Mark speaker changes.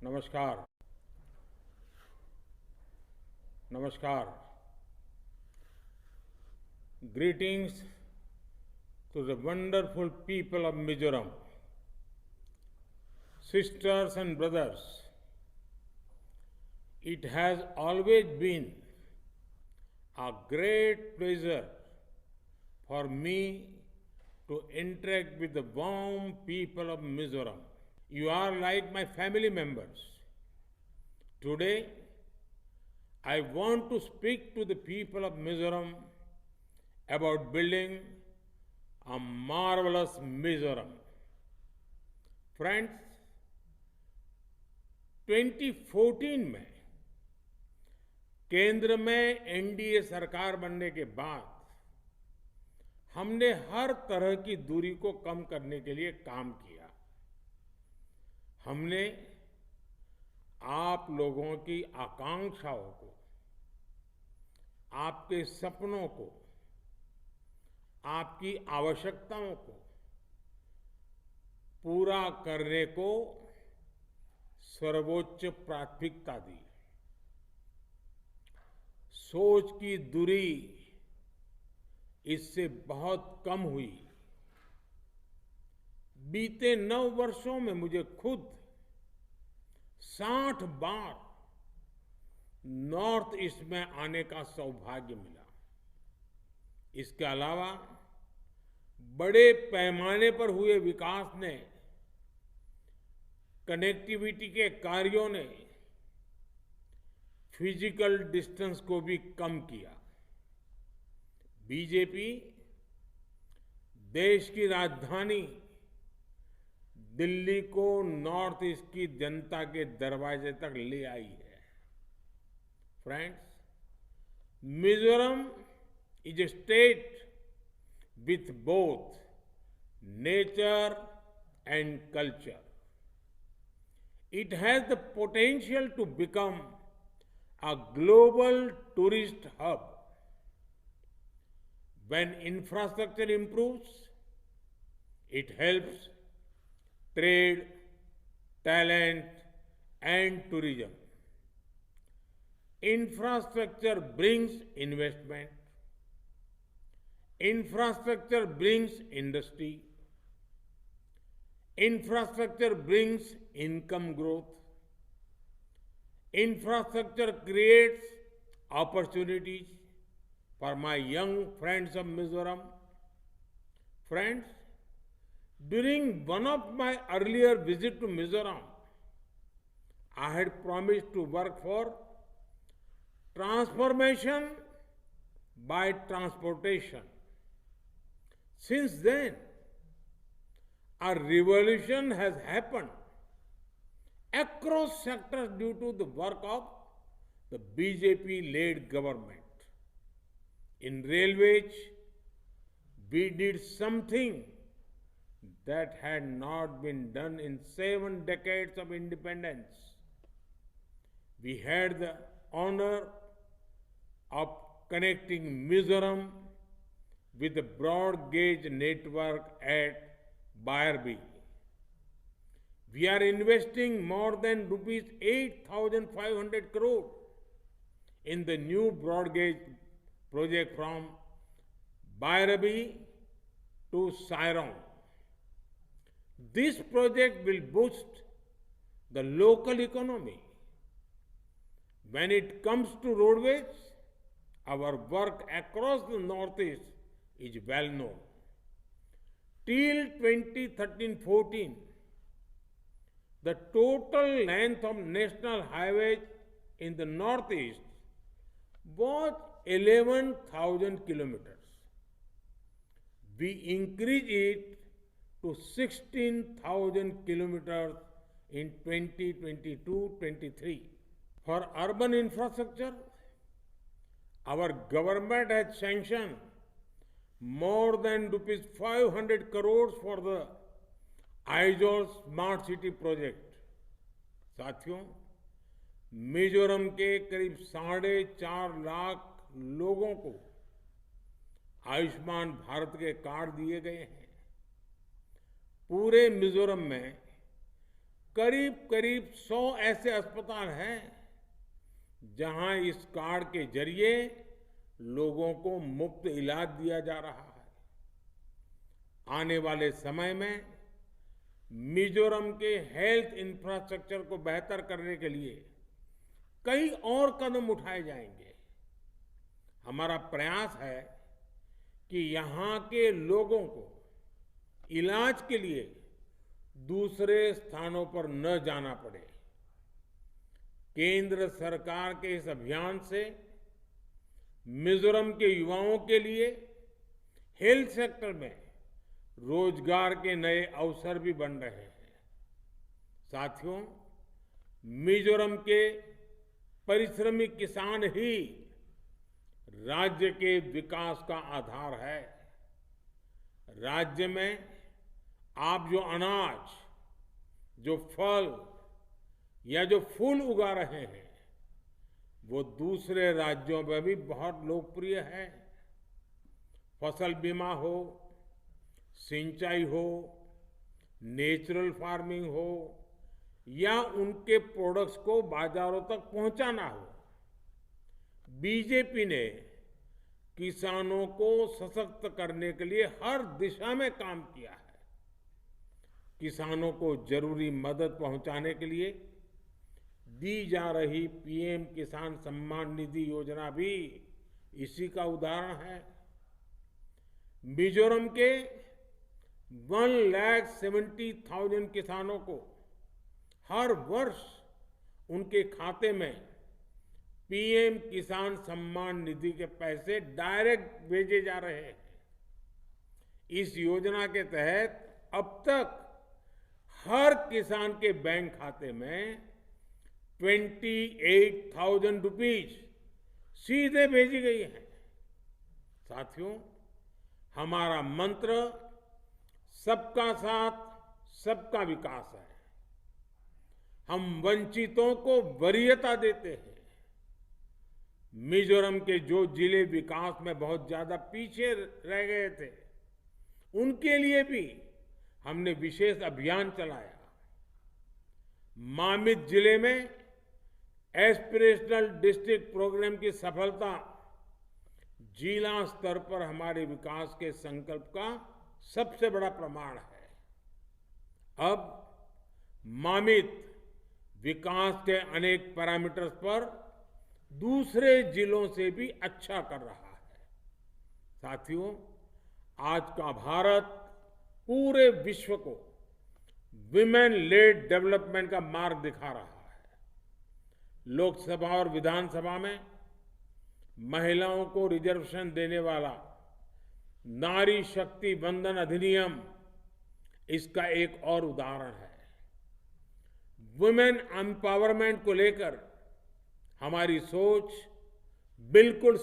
Speaker 1: नमस्कार। नमस्कार। Greetings to the wonderful people of Mizoram. Sisters and brothers, it has always been a great pleasure for me to interact with the warm people of Mizoram. You are like my family members. Today, I want to speak to the people of Mizoram about building a marvelous Mizoram. Friends, 2014 में केंद्र में NDA सरकार बनने के बाद हमने हर तरह की दूरी को कम करने के लिए काम किया। हमने आप लोगों की आकांक्षाओं को, आपके सपनों को, आपकी आवश्यकताओं को पूरा करने को सर्वोच्च प्राथमिकता दी। सोच की दूरी इससे बहुत कम हुई। बीते 9 वर्षों में मुझे खुद 60 बार नॉर्थ ईस्ट में आने का सौभाग्य मिला। इसके अलावा बड़े पैमाने पर हुए विकास ने, कनेक्टिविटी के कार्यों ने फिजिकल डिस्टेंस को भी कम किया। बीजेपी देश की राजधानी दिल्ली को नॉर्थ ईस्ट की जनता के दरवाजे तक ले आई है। Friends, Mizoram is a state with both nature and culture. It has the potential to become a global tourist hub. When infrastructure improves, it helps trade, talent, and tourism. Infrastructure brings investment. Infrastructure brings industry. Infrastructure brings income growth. Infrastructure creates opportunities for my young friends of Mizoram. Friends, during one of my earlier visits to Mizoram, I had promised to work for transformation by transportation. Since then, a revolution has happened across sectors due to the work of the BJP-led government. In railways, we did something that had not been done in 7 decades of independence. We had the honor of connecting Mizoram with the broad gauge network at Bayarbi. We are investing more than rupees 8,500 crore in the new broad gauge project from Bayarbi to Sairong. This project will boost the local economy. When it comes to roadways, our work across the Northeast is well known. Till 2013-14, the total length of national highways in the Northeast was 11,000 kilometers. We increased it to 16,000 kilometers in 2022-23. For urban infrastructure, our government has sanctioned more than rupees 500 crores for the Aizawl Smart City project. साथियों, मिजोरम के करीब 4.5 लाख लोगों को आयुष्मान भारत के card दिए गए हैं। पूरे मिजोरम में करीब करीब 100 ऐसे अस्पताल हैं जहां इस कार्ड के जरिए लोगों को मुफ्त इलाज दिया जा रहा है। आने वाले समय में मिजोरम के हेल्थ इंफ्रास्ट्रक्चर को बेहतर करने के लिए कई और कदम उठाए जाएंगे। हमारा प्रयास है कि यहां के लोगों को इलाज के लिए दूसरे स्थानों पर न जाना पड़े। केंद्र सरकार के इस अभियान से मिजोरम के युवाओं के लिए हेल्थ सेक्टर में रोजगार के नए अवसर भी बन रहे हैं। साथियों, मिजोरम के परिश्रमी किसान ही राज्य के विकास का आधार है। राज्य में आप जो अनाज, जो फल या जो फूल उगा रहे हैं, वो दूसरे राज्यों में भी बहुत लोकप्रिय है। फसल बीमा हो, सिंचाई हो, नेचुरल फार्मिंग हो या उनके प्रोडक्ट्स को बाजारों तक पहुंचाना हो, बीजेपी ने किसानों को सशक्त करने के लिए हर दिशा में काम किया है। किसानों को जरूरी मदद पहुंचाने के लिए दी जा रही पीएम किसान सम्मान निधि योजना भी इसी का उदाहरण है। मिजोरम के 1,70,000 किसानों को हर वर्ष उनके खाते में पीएम किसान सम्मान निधि के पैसे डायरेक्ट भेजे जा रहे हैं। इस योजना के तहत अब तक हर किसान के बैंक खाते में 28,000 रुपीज सीधे भेजी गई है। साथियों, हमारा मंत्र सबका साथ, सबका विकास है। हम वंचितों को वरीयता देते हैं। मिजोरम के जो जिले विकास में बहुत ज्यादा पीछे रह गए थे, उनके लिए भी हमने विशेष अभियान चलाया। मामित जिले में एस्पिरेशनल डिस्ट्रिक्ट प्रोग्राम की सफलता जिला स्तर पर हमारे विकास के संकल्प का सबसे बड़ा प्रमाण है। अब मामित विकास के अनेक पैरामीटर्स पर दूसरे जिलों से भी अच्छा कर रहा है। साथियों, आज का भारत पूरे विश्व को विमेन लेड डेवलपमेंट का मार्ग दिखा रहा है। लोकसभा और विधानसभा में महिलाओं को रिजर्वेशन देने वाला नारी शक्ति वंदन अधिनियम इसका एक और उदाहरण है। वुमेन एम्पावरमेंट को लेकर हमारी सोच बिल्कुल